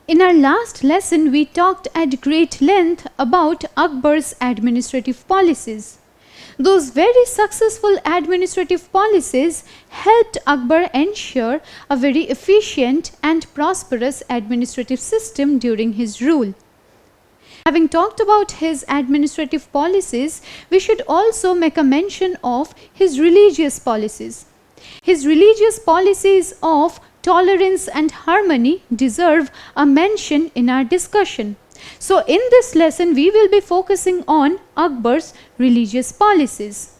In our last lesson, we talked at great length about Akbar's administrative policies. Those very successful administrative policies helped Akbar ensure a very efficient and prosperous administrative system during his rule. Having talked about his administrative policies, we should also make a mention of his religious policies. His religious policies of tolerance and harmony deserve a mention in our discussion. So in this lesson, we will be focusing on Akbar's religious policies.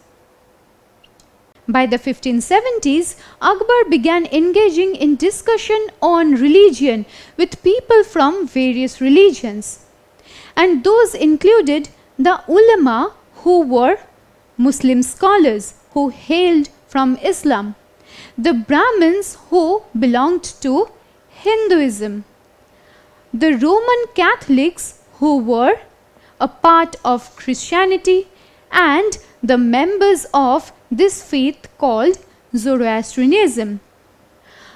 By the 1570s, Akbar began engaging in discussion on religion with people from various religions. And those included the ulama, who were Muslim scholars who hailed from Islam, the Brahmins who belonged to Hinduism, the Roman Catholics who were a part of Christianity, and the members of this faith called Zoroastrianism.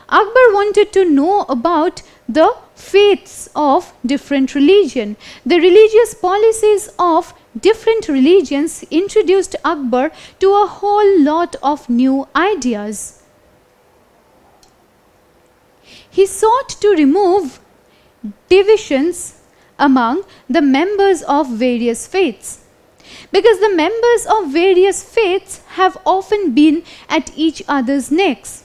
Akbar wanted to know about the faiths of different religions. The religious policies of different religions introduced Akbar to a whole lot of new ideas. He sought to remove divisions among the members of various faiths, because the members of various faiths have often been at each other's necks.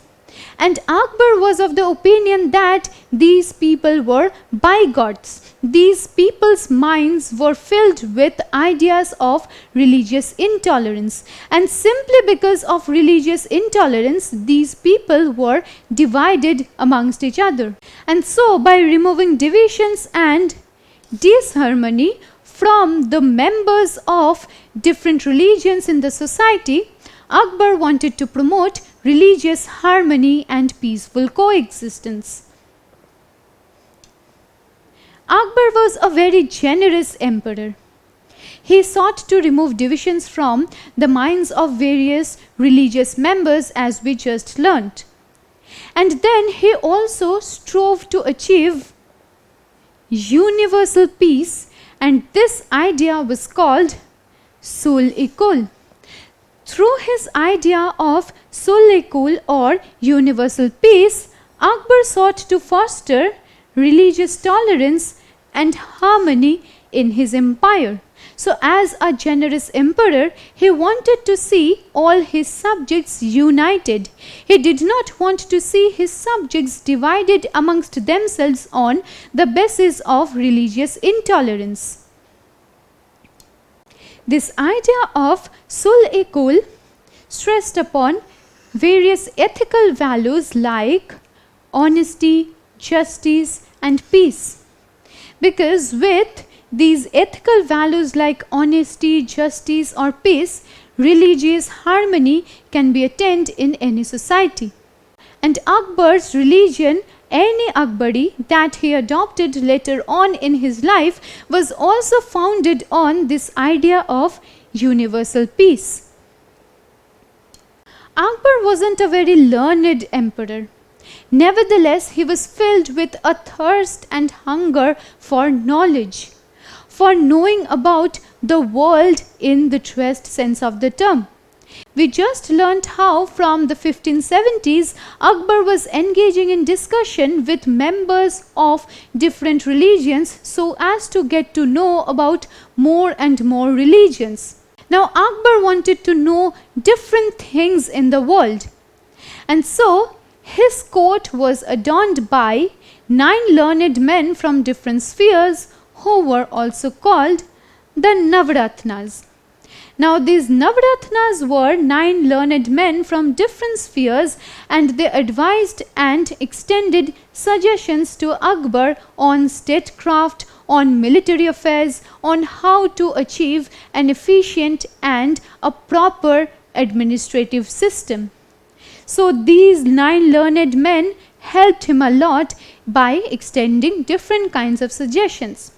And Akbar was of the opinion that these people were bigots. These people's minds were filled with ideas of religious intolerance. And simply because of religious intolerance, these people were divided amongst each other. And so by removing divisions and disharmony from the members of different religions in the society, Akbar wanted to promote religious harmony and peaceful coexistence. Akbar was a very generous emperor. He sought to remove divisions from the minds of various religious members, as we just learnt. And then he also strove to achieve universal peace, and this idea was called sul-e-kul. Through his idea of sul-e-kul or universal peace, Akbar sought to foster religious tolerance and harmony in his empire. So as a generous emperor, he wanted to see all his subjects united. He did not want to see his subjects divided amongst themselves on the basis of religious intolerance. This idea of sul-e-kul stressed upon various ethical values like honesty, justice, and peace. Because with these ethical values like honesty, justice, or peace, religious harmony can be attained in any society. And Akbar's religion, any Akbari that he adopted later on in his life, was also founded on this idea of universal peace. Akbar wasn't a very learned emperor. Nevertheless, he was filled with a thirst and hunger for knowledge, for knowing about the world in the truest sense of the term. We just learnt how from the 1570s, Akbar was engaging in discussion with members of different religions so as to get to know about more and more religions. Now Akbar wanted to know different things in the world, and so his court was adorned by 9 learned men from different spheres who were also called the Navratnas. Now these Navratnas were 9 learned men from different spheres, and they advised and extended suggestions to Akbar on statecraft, on military affairs, on how to achieve an efficient and a proper administrative system. So these 9 learned men helped him a lot by extending different kinds of suggestions.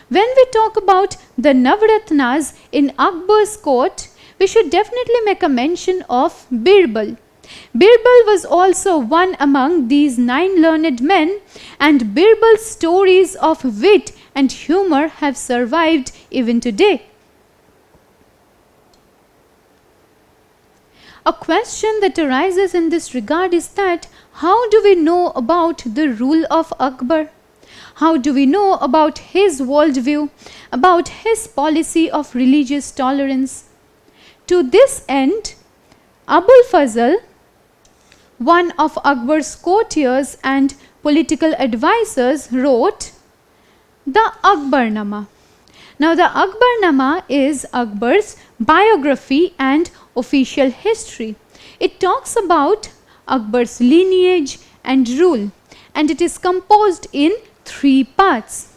When we talk about the Navratnas in Akbar's court, we should definitely make a mention of Birbal. Birbal was also one among these 9 learned men, and Birbal's stories of wit and humor have survived even today. A question that arises in this regard is that how do we know about the rule of Akbar? How do we know about his worldview, about his policy of religious tolerance? To this end, Abul Fazl, one of Akbar's courtiers and political advisors, wrote the Akbarnama. Now, the Akbarnama is Akbar's biography and official history. It talks about Akbar's lineage and rule, and it is composed in 3 parts.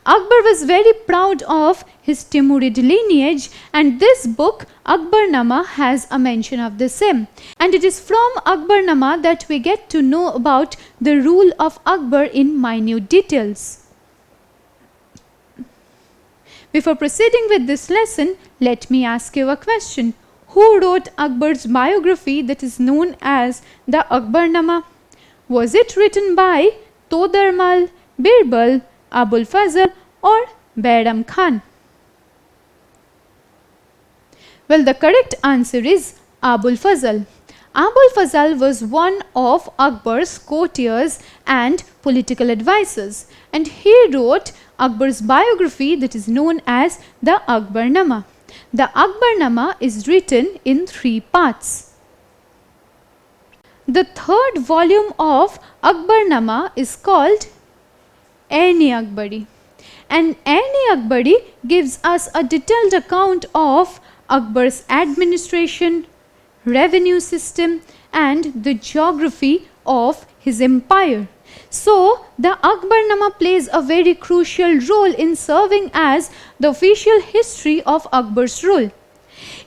Akbar was very proud of his Timurid lineage, and this book Akbarnama has a mention of the same. And it is from Akbarnama that we get to know about the rule of Akbar in minute details. Before proceeding with this lesson, let me ask you a question. Who wrote Akbar's biography that is known as the Akbarnama? Was it written by Todarmal, Birbal, Abul Fazl or Bairam Khan? Well, the correct answer is Abul Fazl. Abul Fazl was one of Akbar's courtiers and political advisors, and he wrote Akbar's biography that is known as the Akbarnama. The Akbarnama is written in 3 parts. The 3rd volume of Akbarnama is called Ain-e-Akbari, and Ain-e-Akbari gives us a detailed account of Akbar's administration, revenue system and the geography of his empire. So, the Akbarnama plays a very crucial role in serving as the official history of Akbar's rule.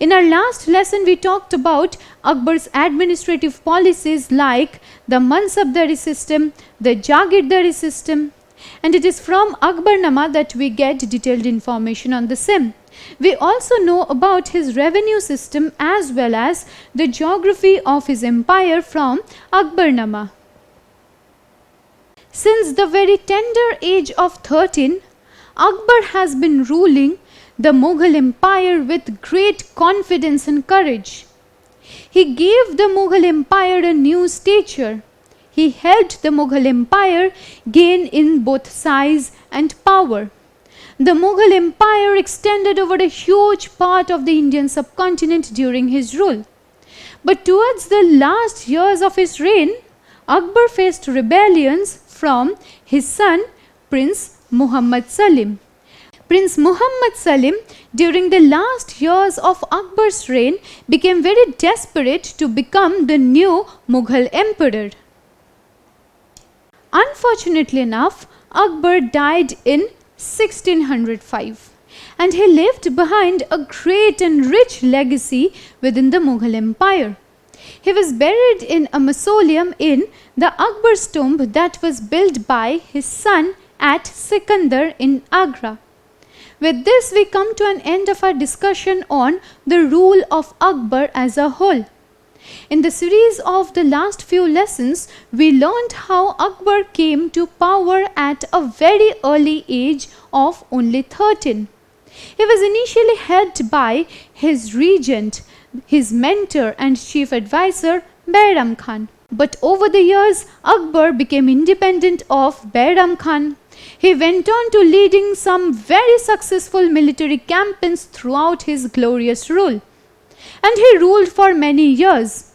In our last lesson, we talked about Akbar's administrative policies like the Mansabdari system, the Jagirdari system, and it is from Akbarnama that we get detailed information on the same. We also know about his revenue system as well as the geography of his empire from Akbarnama. Since the very tender age of 13, Akbar has been ruling the Mughal Empire with great confidence and courage. He gave the Mughal Empire a new stature. He helped the Mughal Empire gain in both size and power. The Mughal Empire extended over a huge part of the Indian subcontinent during his rule. But towards the last years of his reign, Akbar faced rebellions from his son Prince Muhammad Salim. Prince Muhammad Salim, during the last years of Akbar's reign, became very desperate to become the new Mughal emperor. Unfortunately enough, Akbar died in 1605, and he left behind a great and rich legacy within the Mughal Empire. He was buried in a mausoleum in the Akbar's tomb that was built by his son at Sikandar in Agra. With this, we come to an end of our discussion on the rule of Akbar as a whole. In the series of the last few lessons, we learned how Akbar came to power at a very early age of only 13. He was initially helped by his regent, his mentor and chief advisor Bairam Khan. But over the years, Akbar became independent of Bairam Khan. He went on to leading some very successful military campaigns throughout his glorious rule. And he ruled for many years.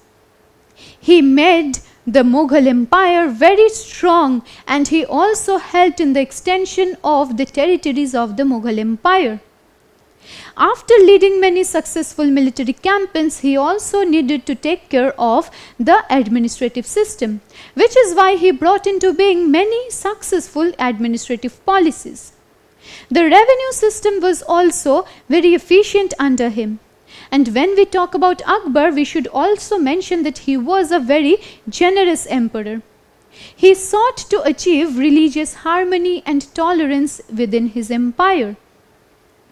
He made the Mughal Empire very strong, and he also helped in the extension of the territories of the Mughal Empire. After leading many successful military campaigns, he also needed to take care of the administrative system, which is why he brought into being many successful administrative policies. The revenue system was also very efficient under him. And when we talk about Akbar, we should also mention that he was a very generous emperor. He sought to achieve religious harmony and tolerance within his empire.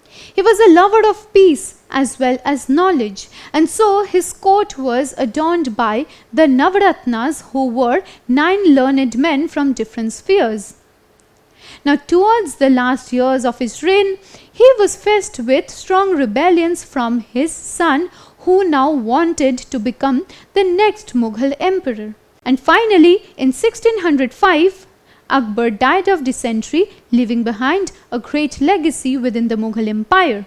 He was a lover of peace as well as knowledge, and so his court was adorned by the Navaratnas, who were 9 learned men from different spheres. Now, towards the last years of his reign, he was faced with strong rebellions from his son, who now wanted to become the next Mughal emperor. And finally, in 1605, Akbar died of dysentery, leaving behind a great legacy within the Mughal Empire.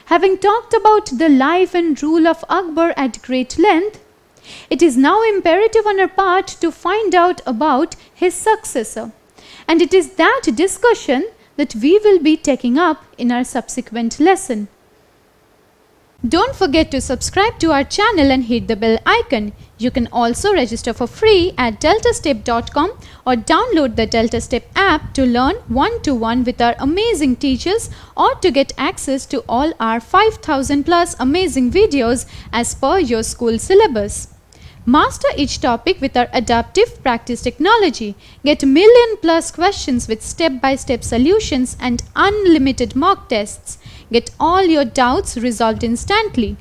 Having talked about the life and rule of Akbar at great length, it is now imperative on our part to find out about his successor. And it is that discussion that we will be taking up in our subsequent lesson. Don't forget to subscribe to our channel and hit the bell icon. You can also register for free at DeltaStep.com or download the DeltaStep app to learn one-to-one with our amazing teachers, or to get access to all our 5,000 plus amazing videos as per your school syllabus. Master each topic with our adaptive practice technology. Get million plus questions with step-by-step solutions and unlimited mock tests. Get all your doubts resolved instantly.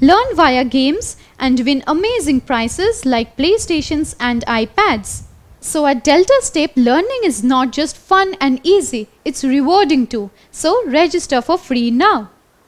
Learn via games and win amazing prizes like PlayStations and iPads. So at DeltaStep, learning is not just fun and easy, it's rewarding too. So register for free now.